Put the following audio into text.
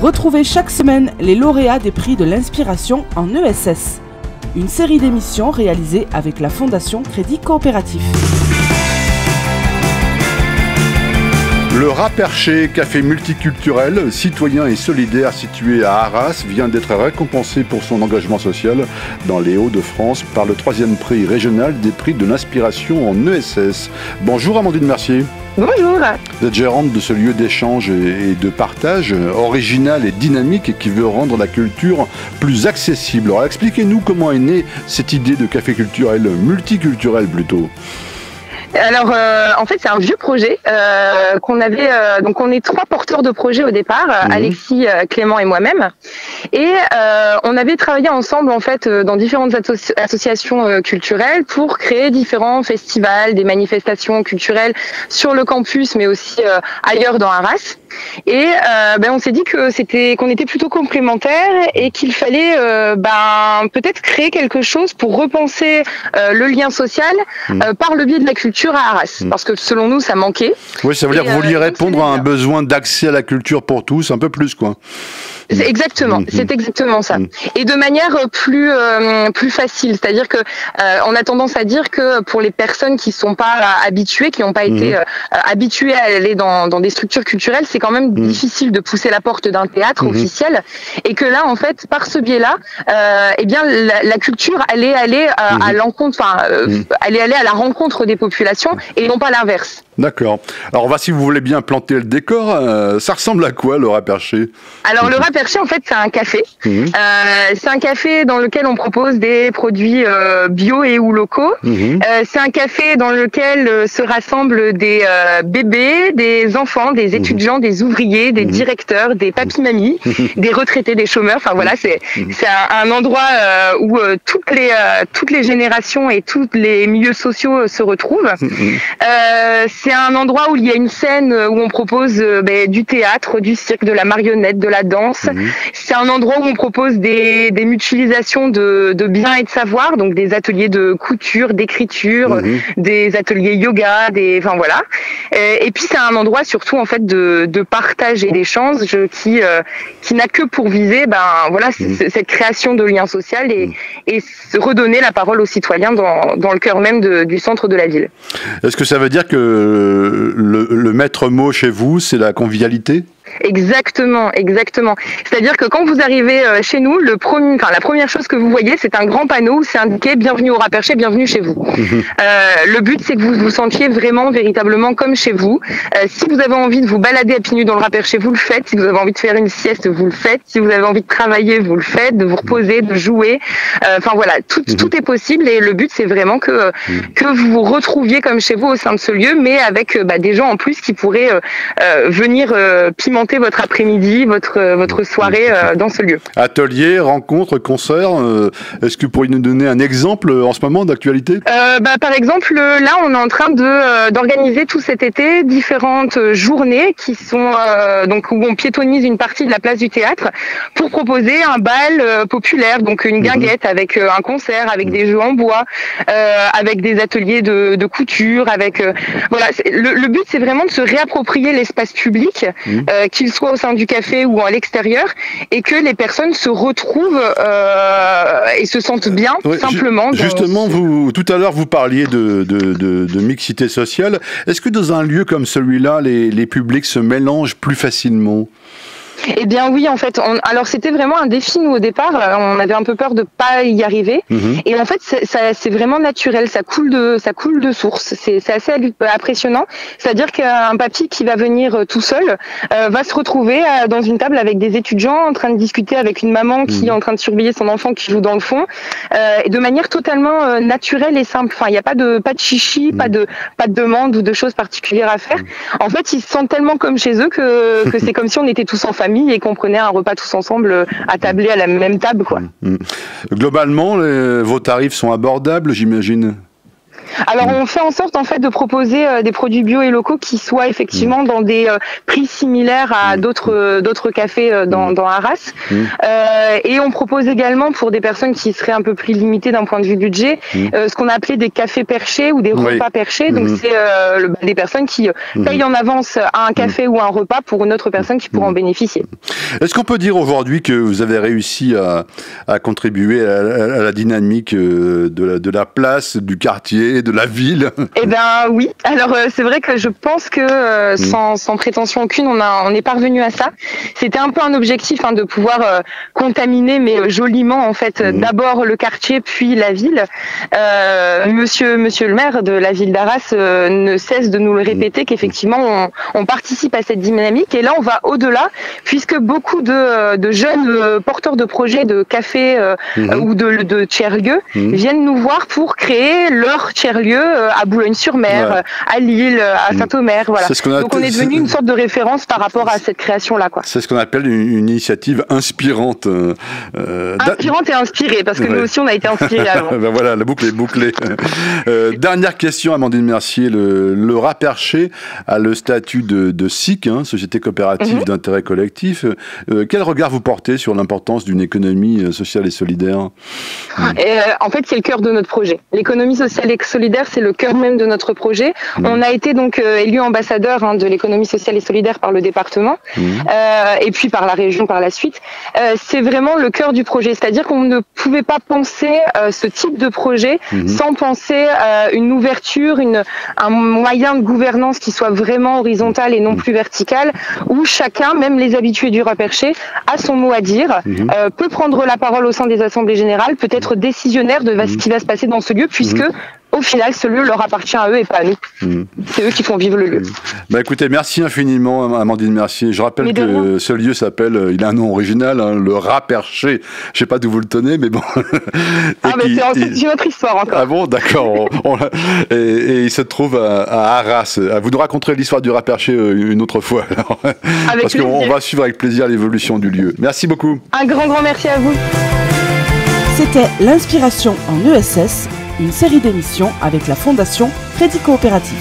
Retrouvez chaque semaine les lauréats des prix de l'inspiration en ESS. Une série d'émissions réalisées avec la Fondation Crédit Coopératif. Le Rat Perché, café multiculturel, citoyen et solidaire situé à Arras, vient d'être récompensé pour son engagement social dans les Hauts-de-France par le 3e prix régional des prix de l'inspiration en ESS. Bonjour Amandine Mercier. Bonjour. Vous êtes gérante de ce lieu d'échange et de partage original et dynamique et qui veut rendre la culture plus accessible. Alors expliquez-nous comment est née cette idée de café culturel, multiculturel plutôt. Alors, en fait, c'est un vieux projet qu'on avait. Donc, on est 3 porteurs de projet au départ, Alexis, Clément et moi-même. Et on avait travaillé ensemble, en fait, dans différentes associations culturelles pour créer différents festivals, des manifestations culturelles sur le campus, mais aussi ailleurs dans Arras. Et on s'est dit que qu'on était plutôt complémentaires et qu'il fallait peut-être créer quelque chose pour repenser le lien social par le biais de la culture à Arras, parce que selon nous ça manquait. Oui, ça veut dire que vous vouliez répondre à un besoin d'accès à la culture pour tous, un peu plus quoi. Exactement, c'est exactement ça. Et de manière plus facile, c'est-à-dire que on a tendance à dire que pour les personnes qui sont pas habituées, qui n'ont pas été habituées à aller dans des structures culturelles, c'est quand même difficile de pousser la porte d'un théâtre officiel, et que là en fait par ce biais-là, la culture allait aller à l'encontre, allait aller à la rencontre des populations et non pas l'inverse. D'accord. Alors on va, si vous voulez bien planter le décor, ça ressemble à quoi le Rat Perché? Alors le Rat Perché en fait c'est un café. C'est un café dans lequel on propose des produits bio et ou locaux. C'est un café dans lequel se rassemblent des bébés, des enfants, des étudiants, des ouvriers, des directeurs, des papis-mamies, des retraités, des chômeurs. Enfin voilà, c'est un endroit où toutes les générations et tous les milieux sociaux se retrouvent. C'est un endroit où il y a une scène où on propose du théâtre, du cirque, de la marionnette, de la danse. C'est un endroit où on propose des mutualisations de biens et de savoir, donc des ateliers de couture, d'écriture, des ateliers yoga, enfin voilà. Et puis c'est un endroit surtout en fait de partage et d'échange qui n'a que pour viser cette création de liens sociaux et redonner la parole aux citoyens dans le cœur même du centre de la ville. Est-ce que ça veut dire que le maître mot chez vous, c'est la convivialité ? Exactement. C'est-à-dire que quand vous arrivez chez nous, la première chose que vous voyez, c'est un grand panneau où c'est indiqué "Bienvenue au Rat Perché, bienvenue chez vous". Le but, c'est que vous vous sentiez véritablement comme chez vous. Si vous avez envie de vous balader à pieds nus dans le Rat Perché, vous le faites. Si vous avez envie de faire une sieste, vous le faites. Si vous avez envie de travailler, vous le faites. De vous reposer, de jouer. Tout est possible. Et le but, c'est vraiment que vous vous retrouviez comme chez vous au sein de ce lieu, mais avec des gens en plus qui pourraient venir pimenter votre après-midi, votre soirée dans ce lieu. Ateliers, rencontres, concerts. Est-ce que vous pourriez nous donner un exemple en ce moment d'actualité? Par exemple, là, on est en train d'organiser tout cet été différentes journées qui sont où on piétonise une partie de la place du théâtre pour proposer un bal populaire, donc une guinguette avec un concert, avec des jeux en bois, avec des ateliers de couture, avec le but, c'est vraiment de se réapproprier l'espace public, qu'il soit au sein du café ou à l'extérieur, et que les personnes se retrouvent et se sentent bien, simplement. Justement, tout à l'heure, vous parliez de mixité sociale. Est-ce que dans un lieu comme celui-là, les publics se mélangent plus facilement ? Eh bien oui, en fait, alors c'était vraiment un défi nous au départ. On avait un peu peur de pas y arriver, et en fait c'est vraiment naturel, ça coule de source. C'est assez impressionnant. C'est-à-dire qu'un papy qui va venir tout seul va se retrouver dans une table avec des étudiants en train de discuter avec une maman qui est en train de surveiller son enfant qui joue dans le fond, et de manière totalement naturelle et simple. Enfin, il n'y a pas de chichi, pas de demande ou de choses particulières à faire. En fait, ils se sentent tellement comme chez eux que c'est comme si on était tous en famille et qu'on prenait un repas tous ensemble attablés à la même table, quoi. Globalement, vos tarifs sont abordables, j'imagine? Alors on fait en sorte en fait de proposer des produits bio et locaux qui soient effectivement dans des prix similaires à d'autres cafés dans Arras. Et on propose également pour des personnes qui seraient un peu plus limitées d'un point de vue budget, ce qu'on a appelé des cafés perchés ou des repas perchés. Donc c'est des personnes qui payent en avance un café ou un repas pour une autre personne qui pourra en bénéficier. Est-ce qu'on peut dire aujourd'hui que vous avez réussi à contribuer à la dynamique de la place, du quartier, de la ville? Eh ben oui. Alors c'est vrai que je pense que sans prétention aucune, on est parvenu à ça. C'était un peu un objectif de pouvoir contaminer, mais joliment en fait, d'abord le quartier puis la ville. Monsieur le maire de la ville d'Arras ne cesse de nous le répéter qu'effectivement on participe à cette dynamique, et là on va au-delà puisque beaucoup de jeunes porteurs de projets de café ou de tiers-lieux viennent nous voir pour créer leur tiers-lieu à Boulogne-sur-Mer, à Lille, à Saint-Omer, voilà. Donc on est devenu une sorte de référence par rapport à cette création-là, quoi. C'est ce qu'on appelle une initiative inspirante. Inspirante et inspirée, parce que nous aussi on a été inspirés avant. Ben voilà, la boucle est bouclée. Dernière question, Amandine Mercier. Le rat perché a le statut de SIC, Société coopérative d'intérêt collectif. Quel regard vous portez sur l'importance d'une économie sociale et solidaire? En fait, c'est le cœur de notre projet. L'économie sociale et solidaire, c'est le cœur même de notre projet. On a été donc élu ambassadeur de l'économie sociale et solidaire par le département et puis par la région par la suite. C'est vraiment le cœur du projet, c'est-à-dire qu'on ne pouvait pas penser ce type de projet sans penser une ouverture, un moyen de gouvernance qui soit vraiment horizontal et non plus vertical, où chacun, même les habitués du rat perché, a son mot à dire, peut prendre la parole au sein des assemblées générales, peut être décisionnaire de ce qui va se passer dans ce lieu, puisque au final, ce lieu leur appartient à eux et pas à nous. C'est eux qui font vivre le lieu. Bah écoutez, merci infiniment, Amandine Mercier. Je rappelle que ce lieu s'appelle, il a un nom original, le rat perché. Je sais pas d'où vous le tenez, mais bon. C'est une autre histoire encore. Ah bon, d'accord. et il se trouve à Arras. Vous nous raconterez l'histoire du rat perché une autre fois. Alors, parce qu'on va suivre avec plaisir l'évolution du lieu. Merci beaucoup. Un grand merci à vous. C'était l'inspiration en ESS, une série d'émissions avec la Fondation Crédit Coopératif.